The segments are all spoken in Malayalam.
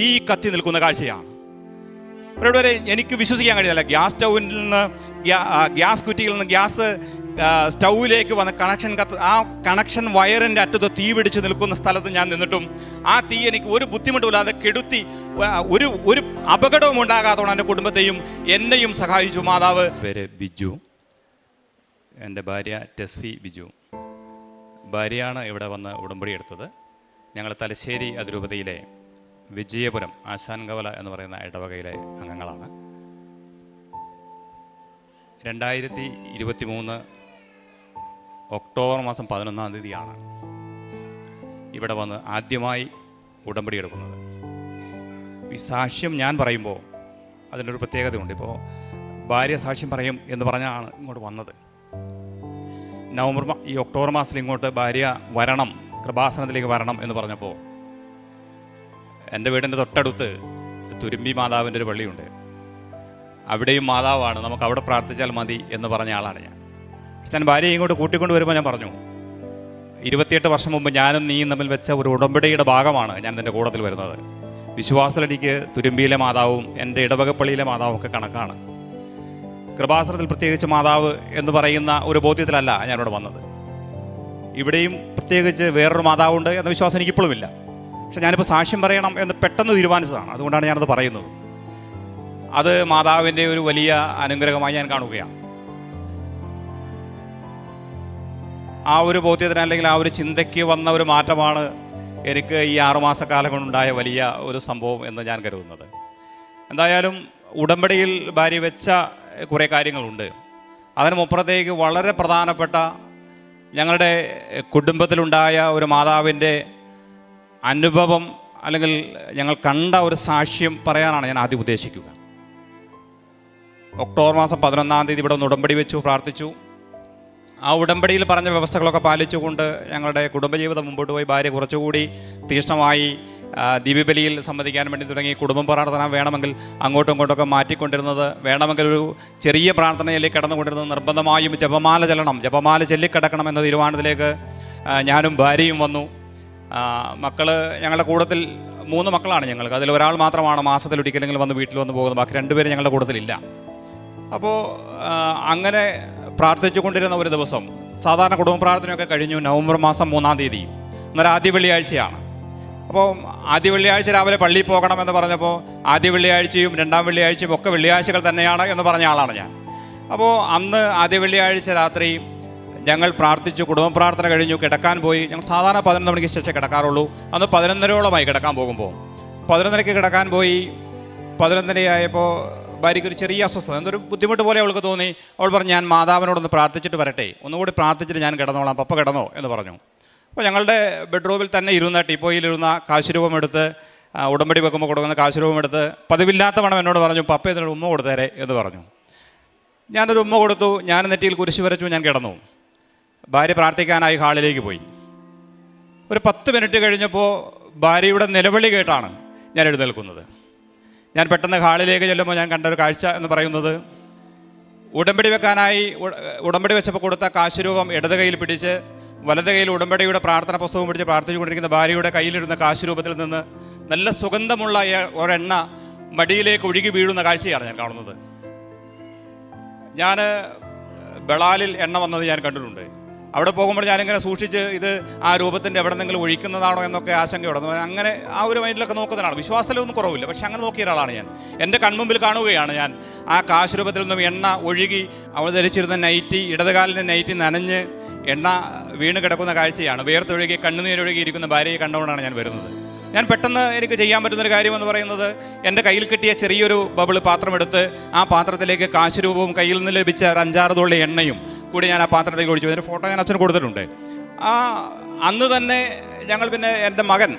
തീ കത്തി നിൽക്കുന്ന കാഴ്ചയാണ്. വരെ എനിക്ക് വിശ്വസിക്കാൻ കഴിയില്ല. ഗ്യാസ് സ്റ്റൗവിൽ നിന്ന് ഗ്യാസ് കുറ്റിയിൽ നിന്ന് ഗ്യാസ് സ്റ്റൗവിലേക്ക് വന്ന ആ കണക്ഷൻ വയറിൻ്റെ അറ്റത്ത് തീ പിടിച്ച് നിൽക്കുന്ന സ്ഥലത്ത് ഞാൻ നിന്നിട്ടും ആ തീ എനിക്ക് ഒരു ബുദ്ധിമുട്ടുമില്ലാതെ കെടുത്തി ഒരു അപകടവും ഉണ്ടാകാത്തോടെ എൻ്റെ കുടുംബത്തെയും എന്നെയും സഹായിച്ചു മാതാവ്. പേര് ബിജു, എൻ്റെ ഭാര്യ ടെസ്സി ബിജു. ഭാര്യയാണ് ഇവിടെ വന്ന് ഉടമ്പടി എടുത്തത്. ഞങ്ങൾ തലശ്ശേരി അതിരൂപതയിലെ വിജയപുരം ആശാൻകവല എന്ന് പറയുന്ന ഇടവകയിലെ അംഗങ്ങളാണ്. 2023 ഒക്ടോബർ മാസം 11-ാം തീയതിയാണ് ഇവിടെ വന്ന് ആദ്യമായി ഉടമ്പടി എടുക്കുന്നത്. ഈ സാക്ഷ്യം ഞാൻ പറയുമ്പോൾ അതിനൊരു പ്രത്യേകതയുണ്ട്. ഇപ്പോൾ ഭാര്യ സാക്ഷ്യം പറയും എന്ന് പറഞ്ഞാണ് ഇങ്ങോട്ട് വന്നത്. ഈ ഒക്ടോബർ മാസത്തിൽ ഇങ്ങോട്ട് ഭാര്യ വരണം, കൃപാസനത്തിലേക്ക് വരണം എന്ന് പറഞ്ഞപ്പോൾ എൻ്റെ വീടിൻ്റെ തൊട്ടടുത്ത് തുരുമ്പി മാതാവിൻ്റെ ഒരു പള്ളിയുണ്ട്. അവിടെയും മാതാവാണ്, നമുക്ക് അവിടെ പ്രാർത്ഥിച്ചാൽ മതി എന്ന് പറഞ്ഞ ആളാണ് ഞാൻ. പക്ഷെ ഞാൻ ഭാര്യയെ ഇങ്ങോട്ട് കൂട്ടിക്കൊണ്ട് വരുമ്പോൾ ഞാൻ പറഞ്ഞു, 28 വർഷം മുമ്പ് ഞാനും നീയും തമ്മിൽ വെച്ച ഒരു ഉടമ്പടിയുടെ ഭാഗമാണ് ഞാൻ എൻ്റെ കൂട്ടത്തിൽ വരുന്നത്. വിശ്വാസത്തിൽ എനിക്ക് തുരുമ്പിയിലെ മാതാവും എൻ്റെ ഇടവകപ്പള്ളിയിലെ മാതാവും ഒക്കെ കണക്കാണ്. കൃപാസനത്തിൽ പ്രത്യേകിച്ച് മാതാവ് എന്ന് പറയുന്ന ഒരു ബോധ്യത്തിലല്ല ഞാനിവിടെ വന്നത്. ഇവിടെയും പ്രത്യേകിച്ച് വേറൊരു മാതാവുണ്ട് എന്ന വിശ്വാസം എനിക്കിപ്പോഴും ഇല്ല. പക്ഷെ ഞാനിപ്പോൾ സാക്ഷ്യം പറയണം എന്ന് പെട്ടെന്ന് തീരുമാനിച്ചതാണ്. അതുകൊണ്ടാണ് ഞാനത് പറയുന്നത്. അത് മാതാവിൻ്റെ ഒരു വലിയ അനുഗ്രഹമായി ഞാൻ കാണുകയാണ്. ആ ഒരു ബോധ്യത്തിന് അല്ലെങ്കിൽ ആ ഒരു ചിന്തയ്ക്ക് വന്ന ഒരു മാറ്റമാണ് എനിക്ക് ഈ 6 മാസക്കാലം കൊണ്ടുണ്ടായ വലിയ ഒരു സംഭവം എന്ന് ഞാൻ കരുതുന്നത്. എന്തായാലും ഉടമ്പടിയിൽ ഭാര്യ വെച്ച കുറേ കാര്യങ്ങളുണ്ട്. അതിന് മുപ്പുറത്തേക്ക് വളരെ പ്രധാനപ്പെട്ട ഞങ്ങളുടെ കുടുംബത്തിലുണ്ടായ ഒരു മാതാവിൻ്റെ അനുഭവം അല്ലെങ്കിൽ ഞങ്ങൾ കണ്ട ഒരു സാക്ഷ്യം പറയാനാണ് ഞാൻ ആദ്യം ഉദ്ദേശിക്കുക. ഒക്ടോബർ മാസം 11-ാം തീയതി ഇവിടെ ഒന്ന് ഉടമ്പടി വെച്ചു, പ്രാർത്ഥിച്ചു. ആ ഉടമ്പടിയിൽ പറഞ്ഞ വ്യവസ്ഥകളൊക്കെ പാലിച്ചുകൊണ്ട് ഞങ്ങളുടെ കുടുംബജീവിതം മുമ്പോട്ട് പോയി. ഭാര്യ കുറച്ചുകൂടി തീക്ഷ്ണമായി ദിവ്യബലിയിൽ സംബന്ധിക്കാൻ വേണ്ടി തുടങ്ങി. കുടുംബ പ്രാർത്ഥന വേണമെങ്കിൽ അങ്ങോട്ടും ഇങ്ങോട്ടൊക്കെ മാറ്റിക്കൊണ്ടിരുന്നത്, വേണമെങ്കിൽ ഒരു ചെറിയ പ്രാർത്ഥനയിലേക്ക് കടന്നുകൊണ്ടിരുന്നത്, നിർബന്ധമായും ജപമാല ജപമാല ചൊല്ലിക്കിടക്കണം എന്ന തീരുമാനത്തിലേക്ക് ഞാനും ഭാര്യയും വന്നു. ഞങ്ങളുടെ കൂട്ടത്തിൽ 3 മക്കളാണ് ഞങ്ങൾക്ക്. അതിൽ ഒരാൾ മാത്രമാണ് മാസത്തിലൊരിക്കലെങ്കിലും വന്ന് വീട്ടിൽ വന്ന് പോകുന്നത്. ബാക്കി 2 പേര് ഞങ്ങളുടെ കൂട്ടത്തിലില്ല. അപ്പോൾ അങ്ങനെ പ്രാർത്ഥിച്ചു കൊണ്ടിരുന്ന ഒരു ദിവസം, സാധാരണ കുടുംബ പ്രാർത്ഥനയൊക്കെ കഴിഞ്ഞു. നവംബർ മാസം 3-ാം തീയതി, അന്നേരം ആദ്യ വെള്ളിയാഴ്ചയാണ്. അപ്പോൾ ആദ്യ വെള്ളിയാഴ്ച രാവിലെ പള്ളിയിൽ പോകണമെന്ന് പറഞ്ഞപ്പോൾ ആദ്യ വെള്ളിയാഴ്ചയും 2-ാം വെള്ളിയാഴ്ചയും ഒക്കെ വെള്ളിയാഴ്ചകൾ തന്നെയാണ് എന്ന് പറഞ്ഞ ആളാണ് ഞാൻ. അപ്പോൾ അന്ന് ആദ്യ വെള്ളിയാഴ്ച രാത്രി ഞങ്ങൾ പ്രാർത്ഥിച്ചു, കുടുംബ പ്രാർത്ഥന കഴിഞ്ഞു, കിടക്കാൻ പോയി. ഞങ്ങൾ സാധാരണ 11 മണിക്ക് ശേഷം കിടക്കാറുള്ളൂ. അന്ന് 11:30 കിടക്കാൻ പോകുമ്പോൾ 11:30 കിടക്കാൻ പോയി. 11:30 ആയപ്പോൾ ഭാര്യയ്ക്കൊരു ചെറിയ അസ്വസ്ഥത, എന്തൊരു ബുദ്ധിമുട്ട് പോലെ അവൾക്ക് തോന്നി. അവൾ പറഞ്ഞു, ഞാൻ മാതാവിനോടൊന്ന് പ്രാർത്ഥിച്ചിട്ട് വരട്ടെ, ഒന്നുകൂടി പ്രാർത്ഥിച്ചിട്ട് ഞാൻ കിടന്നോളാം, പപ്പ കിടന്നോ എന്ന് പറഞ്ഞു. അപ്പോൾ ഞങ്ങളുടെ ബെഡ്റൂമിൽ തന്നെ ഇരുന്ന ടീപ്പോയിലിരുന്ന കാശുരൂപം എടുത്ത്, ഉടമ്പടി വെക്കുമ്പോൾ കൊടുക്കുന്ന കാശുരൂപം എടുത്ത് പതിവില്ലാത്ത വണ്ണം എന്നോട് പറഞ്ഞു, പപ്പ ഇതിനൊരു ഉമ്മ കൊടുത്തേരെ എന്ന് പറഞ്ഞു. ഞാനൊരു ഉമ്മ കൊടുത്തു. ഞാൻ നെറ്റിയിൽ കുരിശ് വരച്ചു, ഞാൻ കിടന്നു. ഭാര്യ പ്രാർത്ഥിക്കാനായി ഹാളിലേക്ക് പോയി. ഒരു 10 മിനിറ്റ് കഴിഞ്ഞപ്പോൾ ഭാര്യയുടെ നിലവിളി കേട്ടാണ് ഞാൻ എഴുന്നേൽക്കുന്നത്. ഞാൻ പെട്ടെന്ന് ഹാളിലേക്ക് ചെല്ലുമ്പോൾ ഞാൻ കണ്ട ഒരു കാഴ്ച എന്ന് പറയുന്നത്, ഉടമ്പടി വെച്ചപ്പോൾ കൊടുത്ത കാശുരൂപം ഇടത് കയ്യിൽ പിടിച്ച് വലത് കയ്യിൽ ഉടമ്പടിയുടെ പ്രാർത്ഥന പുസ്തകം പിടിച്ച് പ്രാർത്ഥിച്ചുകൊണ്ടിരിക്കുന്ന ഭാര്യയുടെ കയ്യിലിരുന്ന കാശുരൂപത്തിൽ നിന്ന് നല്ല സുഗന്ധമുള്ള ഒരെണ്ണ മടിയിലേക്ക് ഒഴുകി വീഴുന്ന കാഴ്ചയാണ് ഞാൻ കാണുന്നത്. ഞാൻ ബളാലിൽ എണ്ണ വന്നത് ഞാൻ കണ്ടിട്ടുണ്ട്. അവിടെ പോകുമ്പോൾ ഞാനിങ്ങനെ സൂക്ഷിച്ച് ഇത് ആ രൂപത്തിൻ്റെ എവിടെ നിന്നെങ്കിലും ഒഴിക്കുന്നതാണോ എന്നൊക്കെ ആശങ്കയോടെ അങ്ങനെ ആ ഒരു മൈൻഡിലൊക്കെ നോക്കുന്നതാണ്. വിശ്വാസത്തിലൊന്നും കുറവില്ല, പക്ഷെ അങ്ങനെ നോക്കിയ ഒരാളാണ് ഞാൻ. എൻ്റെ കൺമുമ്പിൽ കാണുകയാണ് ഞാൻ ആ കാശുരൂപത്തിൽ നിന്നും എണ്ണ ഒഴുകി. അവൾ ധരിച്ചിരുന്ന നൈറ്റി, ഇടതുകാലിൻ്റെ നൈറ്റി നനഞ്ഞ് എണ്ണ വീണ് കിടക്കുന്ന കാഴ്ചയാണ്. വേർത്തൊഴുകി കണ്ണുനീരൊഴുകി ഇരിക്കുന്ന ഭാര്യയെ കണ്ടുകൊണ്ടാണ് ഞാൻ വരുന്നത്. ഞാൻ പെട്ടെന്ന് എനിക്ക് ചെയ്യാൻ പറ്റുന്നൊരു കാര്യമെന്ന് പറയുന്നത്, എൻ്റെ കയ്യിൽ കിട്ടിയ ചെറിയൊരു ബബിള് പാത്രമെടുത്ത് ആ പാത്രത്തിലേക്ക് കാശുരൂപവും കയ്യിൽ നിന്ന് ലഭിച്ച 5-6 തുള്ളി എണ്ണയും കൂടി ഞാൻ ആ പാത്രത്തിലേക്ക് ഒഴിച്ചു. അതിൻ്റെ ഫോട്ടോ ഞാൻ അച്ഛന് കൊടുത്തിട്ടുണ്ട്. അന്ന് തന്നെ ഞങ്ങൾ പിന്നെ എൻ്റെ മകൻ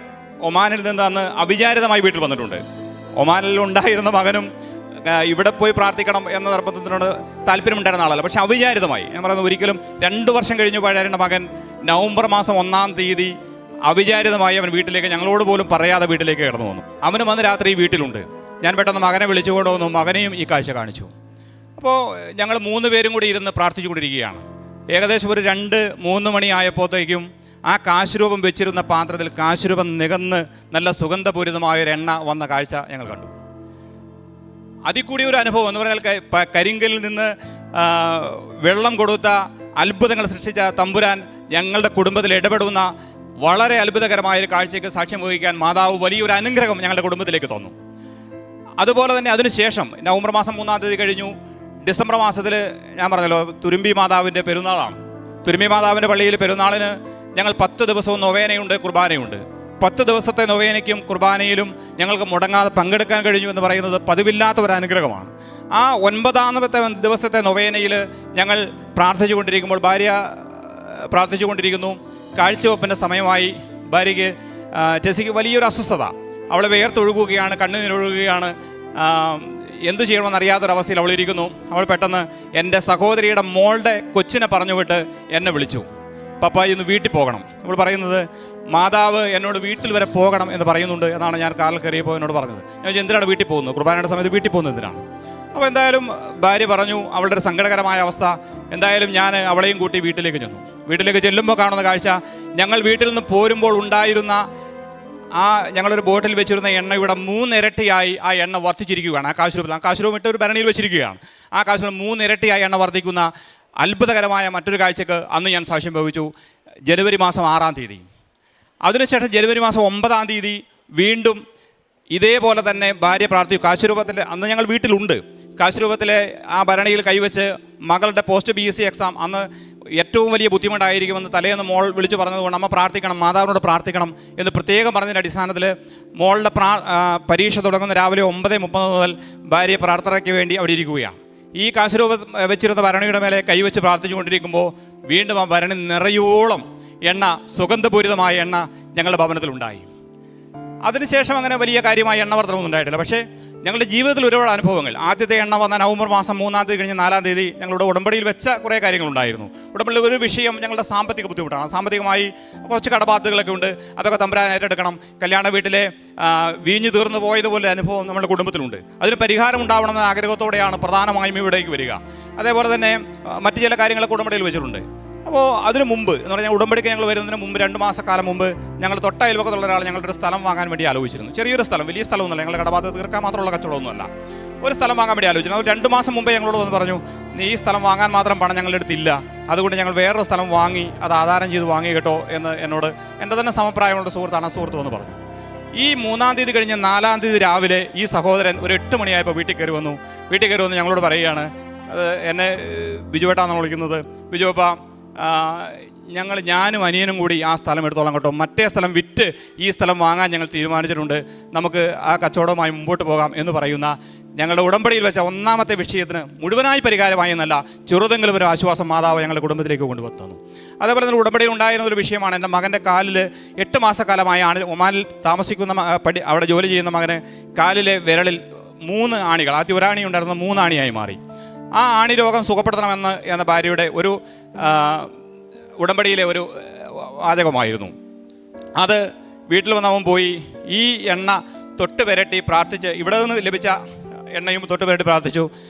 ഒമാനിൽ നിന്ന് അന്ന് അവിചാരിതമായി വീട്ടിൽ വന്നിട്ടുണ്ട്. ഒമാനിൽ ഉണ്ടായിരുന്ന മകനും ഇവിടെ പോയി പ്രാർത്ഥിക്കണം എന്ന നിർബന്ധത്തിനോട് താല്പര്യമുണ്ടായിരുന്ന ആളല്ല, പക്ഷെ അവിചാരിതമായി, ഞാൻ പറയുന്നത് ഒരിക്കലും 2 വർഷം കഴിഞ്ഞ് പഴയ മകൻ നവംബർ മാസം 1-ാം തീയതി അവിചാരിതമായി അവൻ വീട്ടിലേക്ക്, ഞങ്ങളോട് പോലും പറയാതെ വീട്ടിലേക്ക് കടന്നു വന്നു. അവനും അന്ന് രാത്രി വീട്ടിലുണ്ട്. ഞാൻ പെട്ടെന്ന് മകനെ വിളിച്ചുകൊണ്ട് വന്നു, മകനെയും ഈ കാഴ്ച കാണിച്ചു. അപ്പോൾ ഞങ്ങൾ 3 പേരും കൂടി ഇരുന്ന് പ്രാർത്ഥിച്ചു കൊണ്ടിരിക്കുകയാണ്. ഏകദേശം ഒരു 2-3 മണി ആയപ്പോഴത്തേക്കും ആ കാശുരൂപം വെച്ചിരുന്ന പാത്രത്തിൽ കാശുരൂപം നികന്ന് നല്ല സുഗന്ധപൂരിതമായൊരു എണ്ണ വന്ന കാഴ്ച ഞങ്ങൾ കണ്ടു. അതിൽ കൂടി ഒരു അനുഭവം എന്ന് പറഞ്ഞാൽ കരിങ്കലിൽ നിന്ന് വെള്ളം കൊടുത്ത അത്ഭുതങ്ങൾ സൃഷ്ടിച്ച തമ്പുരാൻ ഞങ്ങളുടെ കുടുംബത്തിൽ ഇടപെടുന്ന വളരെ അത്ഭുതകരമായൊരു കാഴ്ചയ്ക്ക് സാക്ഷ്യം വഹിക്കാൻ മാതാവ് വലിയൊരു അനുഗ്രഹം ഞങ്ങളുടെ കുടുംബത്തിലേക്ക് തന്നു. അതുപോലെ തന്നെ അതിനുശേഷം നവംബർ മാസം 3-ാം തീയതി കഴിഞ്ഞു. ഡിസംബർ മാസത്തിൽ ഞാൻ പറഞ്ഞല്ലോ തുരുമ്പി മാതാവിൻ്റെ പെരുന്നാളാണ്. തുരുമ്പി മാതാവിൻ്റെ പള്ളിയിൽ പെരുന്നാളിന് ഞങ്ങൾ 10 ദിവസവും നൊവേനയുണ്ട്, കുർബാനയുണ്ട്. 10 ദിവസത്തെ നൊവേനയ്ക്കും കുർബാനയിലും ഞങ്ങൾക്ക് മുടങ്ങാതെ പങ്കെടുക്കാൻ കഴിഞ്ഞു എന്ന് പറയുന്നത് പതിവില്ലാത്ത ഒരു അനുഗ്രഹമാണ്. ആ 9-ാമത്തെ ദിവസത്തെ നൊവേനയിൽ ഞങ്ങൾ പ്രാർത്ഥിച്ചുകൊണ്ടിരിക്കുമ്പോൾ ഭാര്യ പ്രാർത്ഥിച്ചുകൊണ്ടിരിക്കുന്നു. കാഴ്ചവെപ്പിൻ്റെ സമയമായി. ഭാര്യയ്ക്ക് ടെസിക്ക് വലിയൊരു അസ്വസ്ഥത, അവളെ വേർത്തൊഴുകുകയാണ്, കണ്ണുനീരൊഴുകുകയാണ്. എന്തു ചെയ്യണമെന്നറിയാത്തൊരവസ്ഥയിൽ അവളിരിക്കുന്നു. അവൾ പെട്ടെന്ന് എൻ്റെ സഹോദരിയുടെ മോളുടെ കൊച്ചിനെ പറഞ്ഞു വിട്ട് എന്നെ വിളിച്ചു. പപ്പ ഇന്ന് വീട്ടിൽ പോകണം. അവൾ പറയുന്നത് മാതാവ് എന്നോട് വീട്ടിൽ വരെ പോകണം എന്ന് പറയുന്നുണ്ട് എന്നാണ് ഞാൻ കാറിൽ കയറിയപ്പോൾ എന്നോട് പറഞ്ഞത്. ഞാൻ എന്തിനാണ് വീട്ടിൽ പോകുന്നത്, കുർബാനയുടെ സമയത്ത് വീട്ടിൽ പോകുന്നത് എന്തിനാണ്? അപ്പോൾ എന്തായാലും ഭാര്യ പറഞ്ഞു അവളുടെ ഒരു സങ്കടകരമായ അവസ്ഥ. എന്തായാലും ഞാൻ അവളെയും കൂട്ടി വീട്ടിലേക്ക് ചെന്നു. വീട്ടിലേക്ക് ചെല്ലുമ്പോൾ കാണുന്ന കാഴ്ച, ഞങ്ങൾ വീട്ടിൽ നിന്ന് പോരുമ്പോൾ ഉണ്ടായിരുന്ന ഞങ്ങളൊരു ബോട്ടിൽ വെച്ചിരുന്ന എണ്ണയുടെ 3 ഇരട്ടിയായി ആ എണ്ണ വർദ്ധിച്ചിരിക്കുകയാണ്. ആ കാശുരൂപം ഇട്ട് ഒരു ഭരണിയിൽ വെച്ചിരിക്കുകയാണ്. ആ കാശുരൂപം 3 ഇരട്ടിയായി എണ്ണ വർദ്ധിക്കുന്ന അത്ഭുതകരമായ മറ്റൊരു കാഴ്ചക്ക് അന്ന് ഞാൻ സാക്ഷ്യം വഹിച്ചു. ജനുവരി മാസം 6-ാം തീയതി. അതിനുശേഷം ജനുവരി മാസം 9-ാം തീയതി വീണ്ടും ഇതേപോലെ തന്നെ ഭാര്യ പ്രാർത്ഥിച്ചു. കാശുരൂപത്തിൻ്റെ അന്ന് ഞങ്ങൾ വീട്ടിലുണ്ട്. കാശുരൂപത്തിലെ ആ ഭരണിയിൽ കൈവച്ച് മകളുടെ പോസ്റ്റ് BSc എക്സാം അന്ന് ഏറ്റവും വലിയ ബുദ്ധിമുട്ടായിരിക്കുമെന്ന് തലേന്ന് മോൾ വിളിച്ചു പറഞ്ഞതുകൊണ്ട് അമ്മ പ്രാർത്ഥിക്കണം, മാതാവിനോട് പ്രാർത്ഥിക്കണം എന്ന് പ്രത്യേകം പറഞ്ഞതിൻ്റെ അടിസ്ഥാനത്തിൽ മോളുടെ പരീക്ഷ തുടങ്ങുന്ന രാവിലെ 9:30 മുതൽ ഭാര്യ പ്രാർത്ഥനയ്ക്ക് വേണ്ടി അവിടെ ഇരിക്കുകയാണ്. ഈ കാശുരൂപ വെച്ചിരുന്ന ഭരണിയുടെ മേലെ കൈവച്ച് പ്രാർത്ഥിച്ചുകൊണ്ടിരിക്കുമ്പോൾ വീണ്ടും ആ ഭരണി നിറയോളം എണ്ണ, സുഗന്ധപൂരിതമായ എണ്ണ ഞങ്ങളുടെ ഭവനത്തിലുണ്ടായി. അതിനുശേഷം അങ്ങനെ വലിയ കാര്യമായ എണ്ണ വർദ്ധനമൊന്നും ഉണ്ടായിട്ടില്ല. പക്ഷേ ഞങ്ങളുടെ ജീവിതത്തിൽ ഒരുപാട് അനുഭവങ്ങൾ. ആദ്യത്തെ എണ്ണ വന്ന നവംബർ മാസം 3-ാം തീയതി കഴിഞ്ഞ് 4-ാം തീയതി ഞങ്ങളുടെ ഉടമ്പടിയിൽ വെച്ച കുറേ കാര്യങ്ങളുണ്ടായിരുന്നു. ഉടമ്പടിയിൽ ഒരു വിഷയം ഞങ്ങളുടെ സാമ്പത്തിക ബുദ്ധിമുട്ടാണ്. സാമ്പത്തികമായി കുറച്ച് കടബാധ്യതകളൊക്കെ ഉണ്ട്. അതൊക്കെ തമ്പുരാൻ ഏറ്റെടുക്കണം. കല്യാണ വീട്ടിലെ വീഞ്ഞു തീർന്നു പോയതുപോലെ അനുഭവം നമ്മുടെ കുടുംബത്തിലുണ്ട്. അതിന് പരിഹാരം ഉണ്ടാവണമെന്ന ആഗ്രഹത്തോടെയാണ് പ്രധാനമായും ഇവിടേക്ക് വരിക. അതേപോലെ തന്നെ മറ്റു ചില കാര്യങ്ങളൊക്കെ ഉടമ്പടിയിൽ വെച്ചിട്ടുണ്ട്. അപ്പോൾ അതിന് മുമ്പ് എന്ന് പറഞ്ഞാൽ ഉടമ്പടിക്ക് ഞങ്ങൾ വരുന്നതിന് മുമ്പ് 2 മാസക്കാലം മുമ്പ് ഞങ്ങൾ തൊട്ട അയൽവക്കത്തുള്ള ഒരാൾ ഞങ്ങളുടെ ഒരു സ്ഥലം വാങ്ങാൻ വേണ്ടി ആലോചിച്ചിരുന്നു. ചെറിയൊരു സ്ഥലം, വലിയ സ്ഥലമൊന്നുമല്ല, ഞങ്ങളുടെ കടബാധ്യത തീർക്കാൻ മാത്രമുള്ള കച്ചവടമൊന്നുമല്ല. ഒരു സ്ഥലം വാങ്ങാൻ വേണ്ടി ആലോചിച്ചു. അത് 2 മാസം മുമ്പേ ഞങ്ങളോട് വന്ന് പറഞ്ഞു, നീ ഈ സ്ഥലം വാങ്ങാൻ മാത്രം പണം ഞങ്ങളുടെ അടുത്തില്ല, അതുകൊണ്ട് ഞങ്ങൾ വേറൊരു സ്ഥലം വാങ്ങി അത് ആധാരം ചെയ്ത് വാങ്ങി കേട്ടോ എന്ന് എന്നോട് എൻ്റെ തന്നെ സമപ്രായമുള്ള സുഹൃത്താണ്. ആ സുഹൃത്ത് വന്ന് പറഞ്ഞു. ഈ 3-ാം തീയതി കഴിഞ്ഞ് 4-ാം തീയതി രാവിലെ ഈ സഹോദരൻ ഒരു 8 മണിയായപ്പോൾ വീട്ടിൽ കയറി വന്നു ഞങ്ങളോട് പറയുകയാണ്. അത് എന്നെ ബിജുവേട്ടാന്നാണ് വിളിക്കുന്നത്. ബിജുവേപ്പ, ഞാനും അനിയനും കൂടി ആ സ്ഥലം എടുത്തോളാം കേട്ടോ, മറ്റേ സ്ഥലം വിറ്റ് ഈ സ്ഥലം വാങ്ങാൻ ഞങ്ങൾ തീരുമാനിച്ചിട്ടുണ്ട്, നമുക്ക് ആ കച്ചവടവുമായി മുമ്പോട്ട് പോകാം എന്ന് പറയുന്ന ഞങ്ങളുടെ ഉടമ്പടിയിൽ വെച്ച 1-ാമത്തെ വിഷയത്തിന് മുഴുവനായി പരിഹാരമായി എന്നല്ല, ചെറുതെങ്കിലും ഒരു ആശ്വാസം മാതാവ് ഞങ്ങളുടെ കുടുംബത്തിലേക്ക് കൊണ്ടുവന്നു. അതേപോലെ തന്നെ ഉടമ്പടിയിൽ ഉണ്ടായിരുന്ന ഒരു വിഷയമാണ് എൻ്റെ മകൻ്റെ കാലിൽ 8 മാസക്കാലമായി ഒമാനിൽ താമസിക്കുന്ന അവിടെ ജോലി ചെയ്യുന്ന മകന് കാലിലെ വിരളിൽ 3 ആണികൾ, ആദ്യം 1 ആണി ഉണ്ടായിരുന്ന 3 ആണിയായി മാറി. ആ ആണി രോഗം സുഖപ്പെടുത്തണമെന്ന ഭാര്യയുടെ ഒരു ഉടമ്പടിയിലെ ഒരു വാചകമായിരുന്നു. അത് വീട്ടിൽ വന്നവൻ പോയി ഈ എണ്ണ തൊട്ട് പുരട്ടി പ്രാർത്ഥിച്ച്, ഇവിടെ നിന്ന് ലഭിച്ച എണ്ണയും തൊട്ട് പുരട്ടി പ്രാർത്ഥിച്ചു.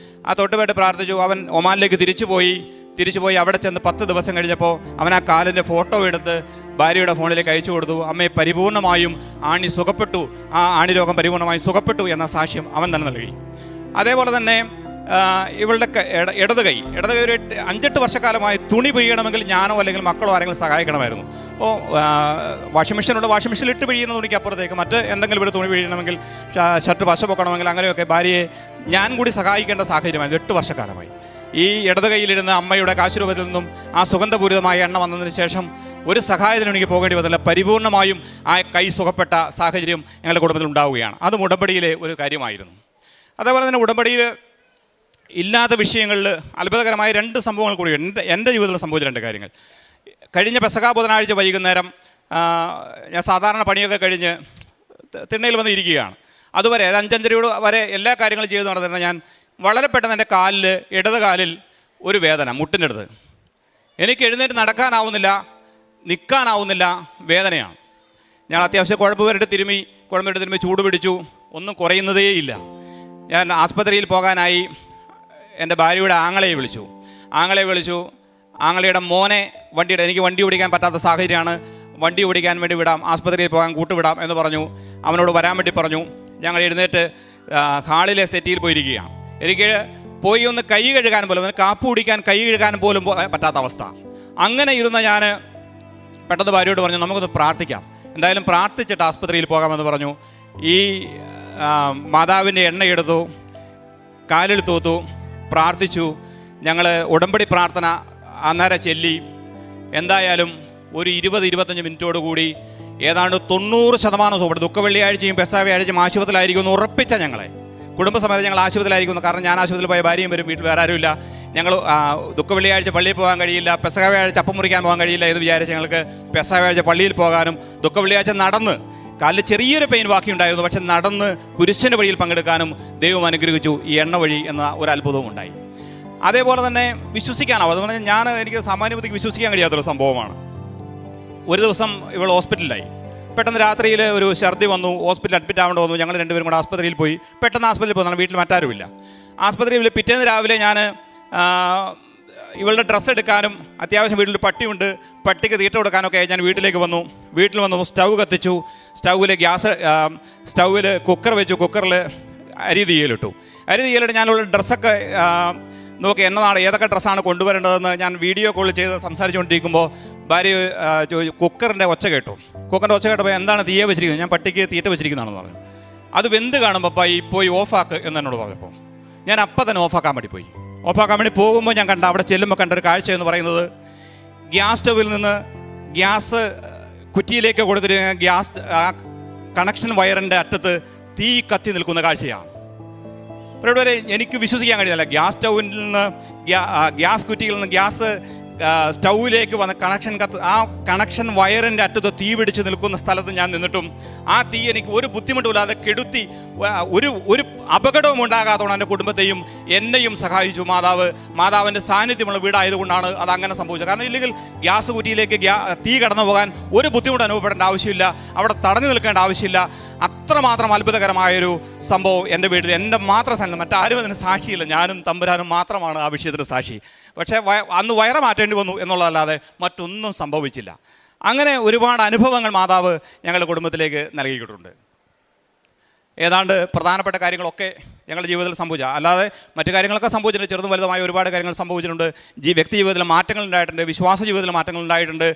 ആ തൊട്ട് പുരട്ടി പ്രാർത്ഥിച്ചു. അവൻ ഒമാനിലേക്ക് തിരിച്ചുപോയി അവിടെ ചെന്ന് 10 ദിവസം കഴിഞ്ഞപ്പോൾ അവൻ ആ കാലിൻ്റെ ഫോട്ടോ എടുത്ത് ഭാര്യയുടെ ഫോണിലേക്ക് അയച്ചു കൊടുത്തു. അമ്മയെ പരിപൂർണമായും ആണി സുഖപ്പെട്ടു, ആ ആണി രോഗം പരിപൂർണമായും സുഖപ്പെട്ടു എന്ന സാക്ഷ്യം അവൻ തന്നെ നൽകി. അതേപോലെ തന്നെ ഇവളുടെ ഇടതുകൈ ഒരു 5-8 വർഷക്കാലമായി തുണി പിഴിയണമെങ്കിൽ ഞാനോ അല്ലെങ്കിൽ മക്കളോ ആരെങ്കിലും സഹായിക്കണമായിരുന്നു. അപ്പോൾ വാഷിംഗ് മെഷീനിൽ ഇട്ട് പിഴിയുന്ന തുണിക്ക് അപ്പുറത്തേക്ക് മറ്റ് എന്തെങ്കിലും ഒരു തുണി പിഴിയണമെങ്കിൽ, ഷർട്ട് പശ പൊക്കണമെങ്കിൽ അങ്ങനെയൊക്കെ ഭാര്യയെ ഞാൻ കൂടി സഹായിക്കേണ്ട സാഹചര്യമായിരുന്നു 8 വർഷക്കാലമായി. ഈ ഇടതുകൈയിലിരുന്ന് അമ്മയുടെ കാശുരൂപത്തിൽ നിന്നും ആ സുഗന്ധപൂരിതമായ എണ്ണ വന്നതിന് ശേഷം ഒരു സഹായത്തിന് എനിക്ക് പോകേണ്ടി വന്നില്ല. പരിപൂർണമായും ആ കൈ സുഖപ്പെട്ട സാഹചര്യം ഞങ്ങളുടെ കുടുംബത്തിൽ ഉണ്ടാവുകയാണ്. അതും ഉടമ്പടിയിലെ ഒരു കാര്യമായിരുന്നു. അതേപോലെ തന്നെ ഉടമ്പടിയിൽ ഇല്ലാത്ത വിഷയങ്ങളിൽ അത്ഭുതകരമായ 2 സംഭവങ്ങൾ കൂടി എൻ്റെ ജീവിതത്തിൽ സംഭവിച്ച 2 കാര്യങ്ങൾ. കഴിഞ്ഞ പെസഹ ബുധനാഴ്ച വൈകുന്നേരം ഞാൻ സാധാരണ പണിയൊക്കെ കഴിഞ്ഞ് തിണ്ണയിൽ വന്ന് ഇരിക്കുകയാണ്. അതുവരെ 5:30 വരെ എല്ലാ കാര്യങ്ങളും ചെയ്ത് നടന്നിരുന്ന ഞാൻ വളരെ പെട്ടെന്ന് എൻ്റെ ഇടത് കാലിൽ ഒരു വേദന, മുട്ടിൻ്റെ അടുത്ത്. എനിക്ക് എഴുന്നേറ്റ് നടക്കാനാവുന്നില്ല, നിൽക്കാനാവുന്നില്ല, വേദനയാണ്. ഞാൻ അത്യാവശ്യം കുഴമ്പ് തിരുമ്മി ചൂട് പിടിച്ചു, ഒന്നും കുറയുന്നതേയില്ല. ഞാൻ ആസ്പത്രിയിൽ പോകാനായി എൻ്റെ ഭാര്യയുടെ ആങ്ങളയെ വിളിച്ചു. ആങ്ങളയുടെ മോനെ എനിക്ക് വണ്ടി ഓടിക്കാൻ പറ്റാത്ത സാഹചര്യമാണ്, വണ്ടി ഓടിക്കാൻ വേണ്ടി വിടാം, ആസ്പത്രിയിൽ പോകാൻ കൂട്ടുവിടാം എന്ന് പറഞ്ഞു. അവനോട് വരാൻ വേണ്ടി പറഞ്ഞു. ഞങ്ങൾ എഴുന്നേറ്റ് ഹാളിലെ സെറ്റിയിൽ പോയിരിക്കുകയാണ്. എനിക്ക് പോയി ഒന്ന് കൈ കഴുകാൻ പോലും, ഒന്ന് കാപ്പി കുടിക്കാൻ കൈ കഴുകാൻ പോലും പറ്റാത്ത അവസ്ഥ. അങ്ങനെ ഇരുന്ന ഞാൻ പെട്ടെന്ന് ഭാര്യയോട് പറഞ്ഞു, നമുക്കൊന്ന് പ്രാർത്ഥിക്കാം, എന്തായാലും പ്രാർത്ഥിച്ചിട്ട് ആസ്പത്രിയിൽ പോകാമെന്ന് പറഞ്ഞു. ഈ മാതാവിൻ്റെ എണ്ണയെടുത്തു, കാലിൽ തൂത്തു, പ്രാർത്ഥിച്ചു. ഞങ്ങൾ ഉടമ്പടി പ്രാർത്ഥന അന്നേരം ചെല്ലി. എന്തായാലും ഒരു 20-25 മിനിറ്റോടുകൂടി ഏതാണ്ട് 90% സുഖപ്പെട്ടു. ദുഃഖ വെള്ളിയാഴ്ചയും പെസഹ വ്യാഴാഴ്ചയും ആശുപത്രിയിലായിരിക്കും എന്ന് ഉറപ്പിച്ച ഞങ്ങളെ കുടുംബസമേതം ഞങ്ങൾ ആശുപത്രിയിലായിരിക്കുന്നു. കാരണം ഞാൻ ആശുപത്രിയിൽ പോയ ഭാര്യയും വരും, വീട്ടിൽ വേറെ ആരുമില്ല. ഞങ്ങൾ ദുഃഖ വെള്ളിയാഴ്ച പള്ളിയിൽ പോകാൻ കഴിയില്ല, പെസഹ വ്യാഴാഴ്ച അപ്പം മുറിക്കാൻ പോകാൻ കഴിയില്ല എന്ന് വിചാരിച്ച് ഞങ്ങൾക്ക് പെസഹ വ്യാഴാഴ്ച പള്ളിയിൽ പോകാനും ദുഃഖ വെള്ളിയാഴ്ച നടന്ന്, കാലിൽ ചെറിയൊരു പെയിൻ ബാക്കിയുണ്ടായിരുന്നു, പക്ഷെ നടന്ന് കുരിശിൻ്റെ വഴിയിൽ പങ്കെടുക്കാനും ദൈവം അനുഗ്രഹിച്ചു. ഈ എണ്ണ വഴി എന്ന ഒരു അത്ഭുതവും ഉണ്ടായി. അതേപോലെ തന്നെ വിശ്വസിക്കാനാവും. അതുകൊണ്ട് എനിക്ക് സാമാന്യബുദ്ധിക്ക് വിശ്വസിക്കാൻ കഴിയാത്തൊരു സംഭവമാണ്. ഒരു ദിവസം ഇവൾ ഹോസ്പിറ്റലിലായി. പെട്ടെന്ന് രാത്രിയിൽ ഒരു ഛർദി വന്നു, ഹോസ്പിറ്റലിൽ അഡ്മിറ്റ് ആവേണ്ടി വന്നു. ഞങ്ങൾ രണ്ടുപേരും കൂടെ ആസ്പത്രിയിൽ പോയി. പെട്ടെന്ന് ആസ്പത്രിയിൽ പോകുന്നതാണ്, വീട്ടിൽ മറ്റാരുമില്ല. ആസ്പത്രിയിൽ പിറ്റേന്ന് രാവിലെ ഞാൻ ഇവളുടെ ഡ്രസ്സ് എടുക്കാനും അത്യാവശ്യം വീട്ടിൽ പട്ടിയുണ്ട്, പട്ടിക്ക് തീറ്റ കൊടുക്കാനൊക്കെ ഞാൻ വീട്ടിലേക്ക് വന്നു. വീട്ടിൽ വന്നു സ്റ്റൗ കത്തിച്ചു. സ്റ്റൗവിൽ കുക്കർ വെച്ചു. കുക്കറിൽ അരി തീയലിട്ടു. അരി തീയലിട്ട് ഞാനുള്ള ഡ്രസ്സൊക്കെ നോക്കി എന്നതാണ് ഏതൊക്കെ ഡ്രസ്സാണ് കൊണ്ടുവരേണ്ടതെന്ന് ഞാൻ വീഡിയോ കോൾ ചെയ്ത് സംസാരിച്ചുകൊണ്ടിരിക്കുമ്പോൾ ഭാര്യ ചോദിച്ചു, കുക്കറിൻ്റെ ഒച്ച കേട്ടു. കുക്കറിൻ്റെ ഒച്ച കേട്ടപ്പോൾ എന്താണ് തീയെ വെച്ചിരിക്കുന്നത്? ഞാൻ പട്ടിക്ക് തീറ്റ വെച്ചിരിക്കുന്നതാണെന്ന് പറഞ്ഞു. അത് വെന്ത് കാണുമ്പോൾ പോയി ഓഫാക്ക് എന്ന് എന്നോട് പറഞ്ഞപ്പോൾ ഞാൻ അപ്പം തന്നെ ഓഫാക്കാൻ വേണ്ടി പോയി. ഓഫാക്കാൻ വേണ്ടി പോകുമ്പോൾ ഞാൻ അവിടെ ചെല്ലുമ്പോൾ കണ്ടൊരു കാഴ്ച എന്ന് പറയുന്നത്, ഗ്യാസ് സ്റ്റവിൽ നിന്ന് ഗ്യാസ് കുറ്റിയിലേക്ക് കൊടുത്തിരിക്കുന്ന ഗ്യാസ് കണക്ഷൻ വയറിൻ്റെ അറ്റത്ത് തീ കത്തി നിൽക്കുന്ന കാഴ്ചയാണ്. വരെ എനിക്ക് വിശ്വസിക്കാൻ കഴിയില്ല. ഗ്യാസ് സ്റ്റൗവിൽ നിന്ന് ഗ്യാസ് കുറ്റിയിൽ നിന്ന് ഗ്യാസ് സ്റ്റൗവിലേക്ക് വന്ന് ആ കണക്ഷൻ വയറിൻ്റെ അറ്റത്ത് തീ പിടിച്ച് നിൽക്കുന്ന സ്ഥലത്ത് ഞാൻ നിന്നിട്ടും ആ തീ എനിക്ക് ഒരു ബുദ്ധിമുട്ടുമില്ലാതെ കെടുത്തി ഒരു അപകടവും ഉണ്ടാകാത്തതുകൊണ്ട് എൻ്റെ കുടുംബത്തെയും എന്നെയും സഹായിച്ചു മാതാവിൻ്റെ സാന്നിധ്യമുള്ള വീടായതുകൊണ്ടാണ് അത് അങ്ങനെ സംഭവിച്ചത്. കാരണം ഇല്ലെങ്കിൽ ഗ്യാസ് കുറ്റിയിലേക്ക് തീ കടന്നു പോകാൻ ഒരു ബുദ്ധിമുട്ട് അനുഭവപ്പെടേണ്ട ആവശ്യമില്ല, അവിടെ തടഞ്ഞു നിൽക്കേണ്ട ആവശ്യമില്ല. അത്രമാത്രം അത്ഭുതകരമായൊരു സംഭവം എൻ്റെ വീട്ടിൽ, എൻ്റെ മാത്രം സംഘം, മറ്റാരും അതിന് സാക്ഷിയില്ല. ഞാനും തമ്പുരാനും മാത്രമാണ് ആ വിഷയത്തിന് സാക്ഷി. പക്ഷേ അന്ന് വയറ് മാറ്റേണ്ടി വന്നു എന്നുള്ളതല്ലാതെ മറ്റൊന്നും സംഭവിച്ചില്ല. അങ്ങനെ ഒരുപാട് അനുഭവങ്ങൾ മാതാവ് ഞങ്ങളുടെ കുടുംബത്തിലേക്ക് നൽകിയിട്ടുണ്ട്. ഏതാണ്ട് പ്രധാനപ്പെട്ട കാര്യങ്ങളൊക്കെ ഞങ്ങളുടെ ജീവിതത്തിൽ സംഭവിച്ച, അല്ലാതെ മറ്റു കാര്യങ്ങളൊക്കെ സംഭവിച്ചിട്ടുണ്ട്. ചെറുതും വലുതുമായ ഒരുപാട് കാര്യങ്ങൾ സംഭവിച്ചിട്ടുണ്ട്. വ്യക്തി ജീവിതത്തിൽ മാറ്റങ്ങൾ ഉണ്ടായിട്ടുണ്ട്, വിശ്വാസ ജീവിതത്തിൽ മാറ്റങ്ങൾ ഉണ്ടായിട്ടുണ്ട്.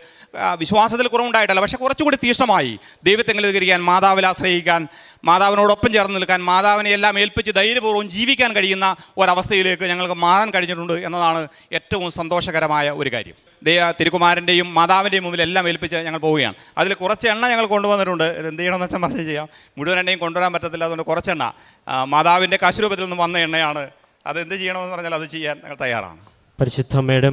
വിശ്വാസത്തിൽ കുറവുണ്ടായിട്ടല്ല, പക്ഷേ കുറച്ചുകൂടി തീഷ്ണമായി ദൈവത്തെ അംഗീകരിക്കാൻ, മാതാവിൽ ആശ്രയിക്കാൻ, മാതാവിനോടൊപ്പം ചേർന്ന് നിൽക്കാൻ, മാതാവിനെ എല്ലാം ഏൽപ്പിച്ച് ധൈര്യപൂർവ്വം ജീവിക്കാൻ കഴിയുന്ന ഒരവസ്ഥയിലേക്ക് ഞങ്ങൾക്ക് മാറാൻ കഴിഞ്ഞിട്ടുണ്ട് എന്നതാണ് ഏറ്റവും സന്തോഷകരമായ ഒരു കാര്യം. തിരുക്കുമാരൻ്റെയും മാതാവിൻ്റെയും മുമ്പിൽ എല്ലാം ഏൽപ്പിച്ച് ഞങ്ങൾ പോവുകയാണ്. അതിൽ കുറച്ച് എണ്ണ ഞങ്ങൾ കൊണ്ടുവന്നിട്ടുണ്ട്. ഇത് എന്ത് ചെയ്യണമെന്ന് വെച്ചാൽ പറഞ്ഞ് ചെയ്യാം. മുഴുവൻ എണ്ണയും കൊണ്ടുവരാൻ പറ്റത്തില്ല, അതുകൊണ്ട് കുറച്ചെണ്ണ മാതാവിൻ്റെ കാശുരൂപത്തിൽ നിന്ന് വന്ന എണ്ണയാണ്. അത് എന്ത് ചെയ്യണമെന്ന് പറഞ്ഞാൽ അത് ചെയ്യാൻ ഞങ്ങൾ തയ്യാറാണ്. പരിശുദ്ധ അമ്മയുടെ